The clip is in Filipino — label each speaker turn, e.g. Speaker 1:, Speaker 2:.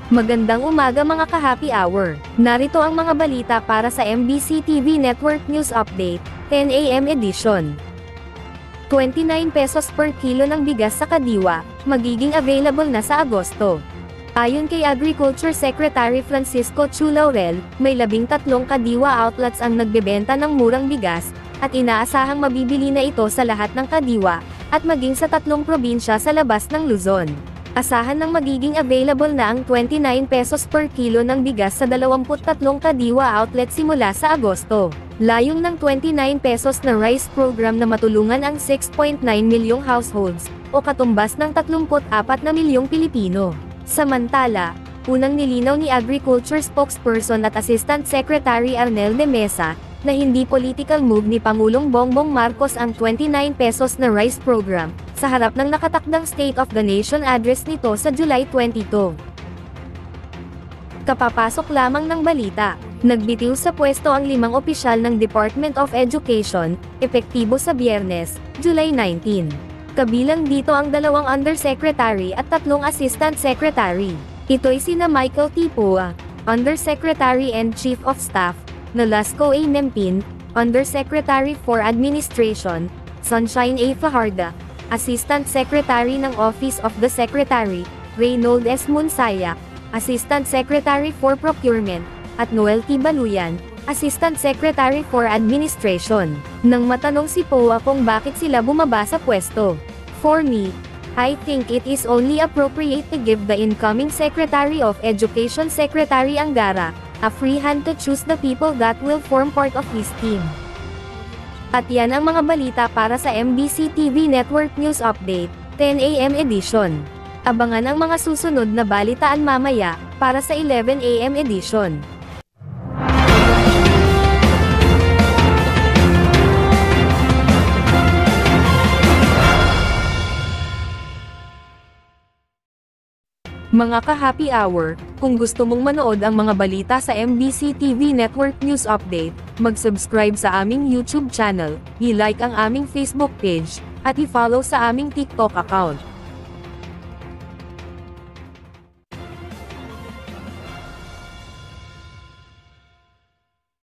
Speaker 1: Magandang umaga mga ka-happy hour. Narito ang mga balita para sa MBC TV Network News Update, 10 AM edition. 29 pesos per kilo ng bigas sa Kadiwa, magiging available na sa Agosto. Ayon kay Agriculture Secretary Francisco Chu Laurel, may 13 Kadiwa outlets ang nagbebenta ng murang bigas, at inaasahang mabibili na ito sa lahat ng Kadiwa, at maging sa 3 probinsya sa labas ng Luzon. Asahan ng magiging available na ang 29 pesos per kilo ng bigas sa 23 Kadiwa outlet simula sa Agosto. Layong ng 29 pesos na rice program na matulungan ang 6.9 milyong households, o katumbas ng 34 na milyong Pilipino. Samantala, unang nilinaw ni Agriculture Spokesperson at Assistant Secretary Arnel de Mesa, na hindi political move ni Pangulong Bongbong Marcos ang 29 pesos na rice program, sa harap ng nakatakdang State of the Nation address nito sa July 22. Kapapasok lamang ng balita, nagbitiw sa pwesto ang 5 opisyal ng Department of Education, epektibo sa Biyernes, July 19. Kabilang dito ang 2 Undersecretary at 3 Assistant Secretary. Ito'y sina Michael T. Pua, Undersecretary and Chief of Staff, Nolasco A. Nempin, Undersecretary for Administration, Sunshine A. Fajarda, Assistant Secretary ng Office of the Secretary, Reynold S. Munsaya, Assistant Secretary for Procurement, at Noel T. Baluyan, Assistant Secretary for Administration. Nang matanong si POA kung bakit sila bumaba sa pwesto. For me, I think it is only appropriate to give the incoming Secretary of Education Secretary Angara a free hand to choose the people that will form part of his team. At yan ang mga balita para sa MBC TV Network News Update, 10 AM edition. Abangan ang mga susunod na balitaan mamaya, para sa 11 AM edition. Mga ka-happy hour, kung gusto mong manood ang mga balita sa MBC TV Network News Update, mag-subscribe sa aming YouTube channel, i-like ang aming Facebook page, at i-follow sa aming TikTok account.